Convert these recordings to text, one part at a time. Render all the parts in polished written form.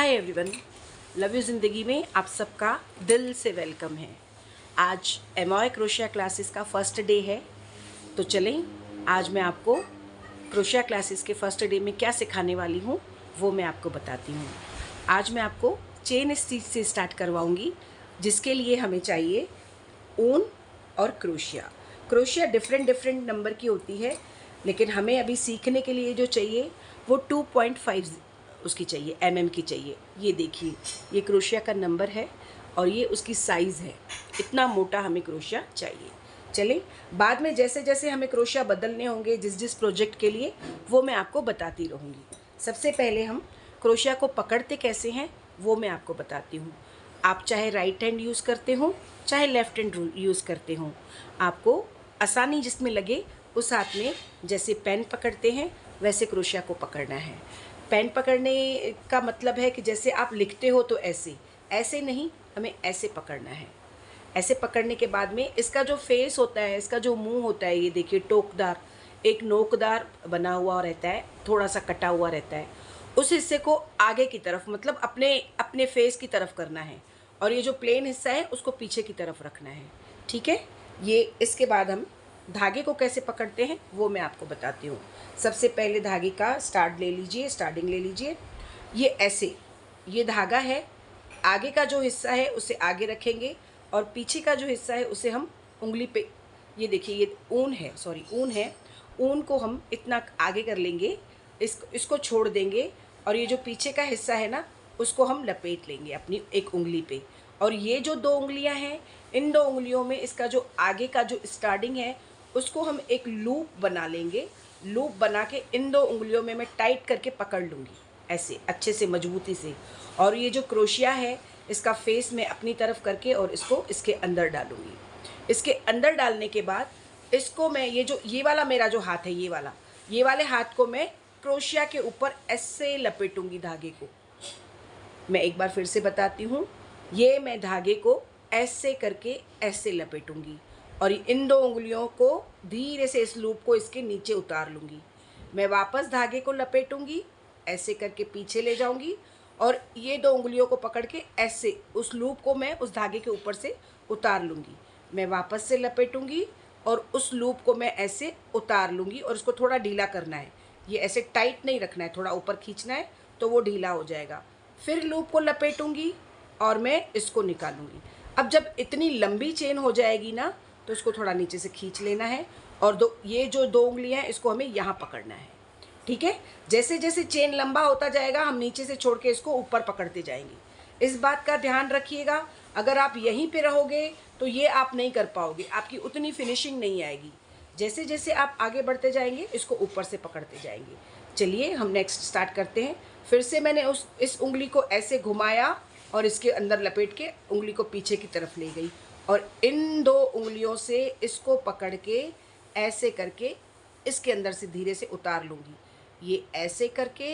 Hi everyone, love you ज़िंदगी में आप सबका दिल से वेलकम है। आज एमॉय क्रोशिया क्लासेस का फर्स्ट डे है, तो चलें आज मैं आपको क्रोशिया क्लासेस के फर्स्ट डे में क्या सिखाने वाली हूँ वो मैं आपको बताती हूँ। आज मैं आपको चेन स्टिच से स्टार्ट करवाऊँगी, जिसके लिए हमें चाहिए ऊन और क्रोशिया। क्रोशिया डिफरेंट नंबर की होती है, लेकिन हमें अभी सीखने के लिए जो चाहिए वो 2.5 उसकी चाहिए, की चाहिए। ये देखिए, ये क्रोशिया का नंबर है और ये उसकी साइज़ है। इतना मोटा हमें क्रोशिया चाहिए। चलें, बाद में जैसे जैसे हमें क्रोशिया बदलने होंगे जिस प्रोजेक्ट के लिए, वो मैं आपको बताती रहूँगी। सबसे पहले हम क्रोशिया को पकड़ते कैसे हैं वो मैं आपको बताती हूँ। आप चाहे राइट हैंड यूज़ करते हो चाहे लेफ़्ट हैंड यूज़ करते हो, आपको आसानी जिसमें लगे उस हाथ में जैसे पेन पकड़ते हैं वैसे क्रोशिया को पकड़ना है। पेन पकड़ने का मतलब है कि जैसे आप लिखते हो तो ऐसे नहीं, हमें ऐसे पकड़ना है। ऐसे पकड़ने के बाद में इसका जो फेस होता है, इसका जो मुंह होता है, ये देखिए टोकदार, एक नोकदार बना हुआ रहता है, थोड़ा सा कटा हुआ रहता है। उस हिस्से को आगे की तरफ, मतलब अपने अपने फेस की तरफ करना है, और ये जो प्लेन हिस्सा है उसको पीछे की तरफ रखना है। ठीक है, ये इसके बाद हम धागे को कैसे पकड़ते हैं वो मैं आपको बताती हूँ। सबसे पहले धागे का स्टार्टिंग ले लीजिए। ये ऐसे, ये धागा है, आगे का जो हिस्सा है उसे आगे रखेंगे और पीछे का जो हिस्सा है उसे हम उंगली पे, ये देखिए ये ऊन है, ऊन को हम इतना आगे कर लेंगे, इसको छोड़ देंगे और ये जो पीछे का हिस्सा है ना उसको हम लपेट लेंगे अपनी एक उंगली पे। और ये जो दो उंगलियां हैं, इन दो उंगलियों में इसका जो आगे का जो स्टार्टिंग है उसको हम एक लूप बना लेंगे। लूप बना के इन दो उंगलियों में मैं टाइट करके पकड़ लूँगी ऐसे अच्छे से मजबूती से। और ये जो क्रोशिया है इसका फेस मैं अपनी तरफ करके और इसको इसके अंदर डालूँगी। इसके अंदर डालने के बाद इसको मैं ये वाला मेरा जो हाथ है, ये वाले हाथ को मैं क्रोशिया के ऊपर ऐसे लपेटूंगी धागे को। मैं एक बार फिर से बताती हूँ, ये मैं धागे को ऐसे करके ऐसे लपेटूंगी और इन दो उंगलियों को धीरे से इस लूप को इसके नीचे उतार लूँगी। मैं वापस धागे को लपेटूंगी, ऐसे करके पीछे ले जाऊंगी और ये दो उंगलियों को पकड़ के ऐसे उस लूप को मैं उस धागे के ऊपर से उतार लूँगी। मैं वापस से लपेटूंगी और उस लूप को मैं ऐसे उतार लूँगी और इसको थोड़ा ढीला करना है। ये ऐसे टाइट नहीं रखना है, थोड़ा ऊपर खींचना है तो वो ढीला हो जाएगा। फिर लूप को लपेटूंगी और मैं इसको निकालूंगी। अब जब इतनी लंबी चेन हो जाएगी ना तो इसको थोड़ा नीचे से खींच लेना है और ये जो दो उंगलियां हैं इसको हमें यहाँ पकड़ना है। ठीक है, जैसे जैसे चेन लंबा होता जाएगा हम नीचे से छोड़ के इसको ऊपर पकड़ते जाएंगे। इस बात का ध्यान रखिएगा, अगर आप यहीं पे रहोगे तो ये आप नहीं कर पाओगे, आपकी उतनी फिनिशिंग नहीं आएगी। जैसे जैसे आप आगे बढ़ते जाएंगे इसको ऊपर से पकड़ते जाएंगे। चलिए हम नेक्स्ट स्टार्ट करते हैं। फिर से मैंने इस उंगली को ऐसे घुमाया और इसके अंदर लपेट के उंगली को पीछे की तरफ ले गई और इन दो उंगलियों से इसको पकड़ के ऐसे करके इसके अंदर से धीरे से उतार लूँगी। ये ऐसे करके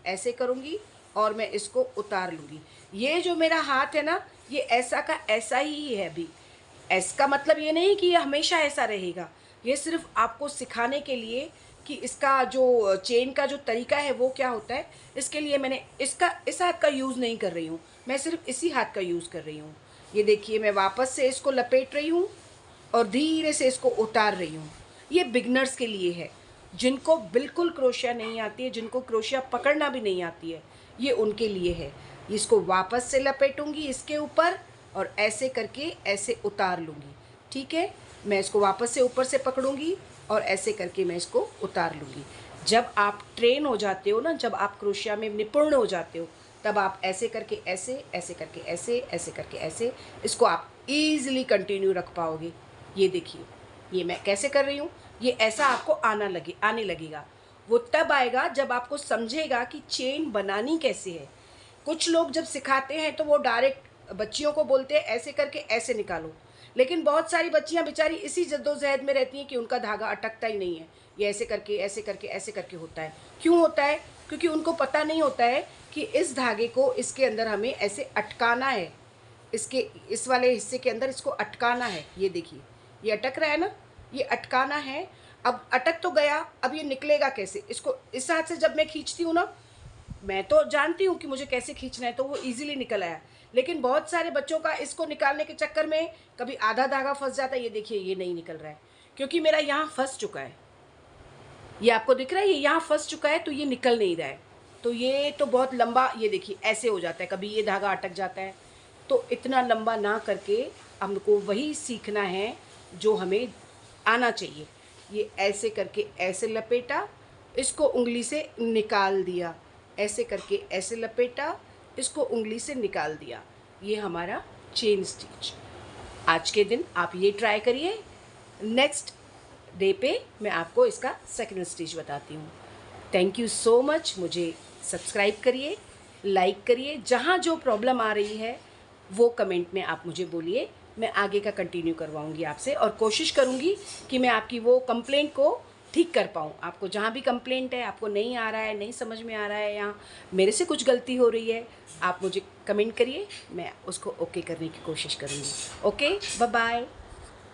ऐसे करूँगी और मैं इसको उतार लूँगी। ये जो मेरा हाथ है ना, ये ऐसा का ऐसा ही है अभी। इसका मतलब ये नहीं कि ये हमेशा ऐसा रहेगा, ये सिर्फ आपको सिखाने के लिए कि इसका जो चेन का जो तरीका है वो क्या होता है। इसके लिए मैंने इस हाथ का यूज़ नहीं कर रही हूँ, मैं सिर्फ इसी हाथ का यूज़ कर रही हूँ। ये देखिए, मैं वापस से इसको लपेट रही हूँ और धीरे से इसको उतार रही हूँ। ये बिगनर्स के लिए है, जिनको बिल्कुल क्रोशिया नहीं आती है, जिनको क्रोशिया पकड़ना भी नहीं आती है, ये उनके लिए है। इसको वापस से लपेटूंगी इसके ऊपर और ऐसे करके ऐसे उतार लूँगी। ठीक है, मैं इसको वापस से ऊपर से पकड़ूंगी और ऐसे करके मैं इसको उतार लूँगी। जब आप ट्रेन हो जाते हो ना, जब आप क्रोशिया में निपुण हो जाते हो, तब आप ऐसे करके ऐसे करके ऐसे करके ऐसे इसको आप ईज़िली कंटिन्यू रख पाओगे। ये देखिए, ये मैं कैसे कर रही हूँ, ये ऐसा आपको आने लगेगा। वो तब आएगा जब आपको समझेगा कि चेन बनानी कैसे है। कुछ लोग जब सिखाते हैं तो वो डायरेक्ट बच्चियों को बोलते हैं ऐसे करके ऐसे निकालो, लेकिन बहुत सारी बच्चियां बेचारी इसी जद्दोजहद में रहती हैं कि उनका धागा अटकता ही नहीं है। ये ऐसे करके होता है। क्यों होता है? क्योंकि उनको पता नहीं होता है कि इस धागे को इसके अंदर हमें ऐसे अटकाना है, इसके इस वाले हिस्से के अंदर इसको अटकाना है। ये देखिए, ये अटक रहा है ना, ये अटकाना है। अब अटक तो गया, अब ये निकलेगा कैसे? इसको इस हाथ से जब मैं खींचती हूँ ना मैं तो जानती हूँ कि मुझे कैसे खींचना है, तो वो इजीली निकल आया। लेकिन बहुत सारे बच्चों का इसको निकालने के चक्कर में कभी आधा धागा फंस जाता है। ये देखिए, ये नहीं निकल रहा है क्योंकि मेरा यहाँ फंस चुका है। ये आपको दिख रहा है, ये यहाँ फंस चुका है, तो ये निकल नहीं रहा है। तो ये तो बहुत लंबा, ये देखिए ऐसे हो जाता है, कभी ये धागा अटक जाता है। तो इतना लंबा ना करके हमको वही सीखना है जो हमें आना चाहिए। ये ऐसे करके ऐसे लपेटा, इसको उंगली से निकाल दिया, ऐसे करके ऐसे लपेटा, इसको उंगली से निकाल दिया। ये हमारा चेन स्टिच। आज के दिन आप ये ट्राई करिए। नेक्स्ट डे पे मैं आपको इसका सेकंड स्टिच बताती हूँ। Thank you so much. मुझे सब्सक्राइब करिए, लाइक करिए। जहाँ जो प्रॉब्लम आ रही है वो कमेंट में आप मुझे बोलिए, मैं आगे का कंटिन्यू करवाऊँगी आपसे, और कोशिश करूँगी कि मैं आपकी वो कंप्लेंट को ठीक कर पाऊँ। आपको जहाँ भी कंप्लेंट है, आपको नहीं आ रहा है, नहीं समझ में आ रहा है, या मेरे से कुछ गलती हो रही है, आप मुझे कमेंट करिए, मैं उसको ओके करने की कोशिश करूँगी। Okay, bye bye.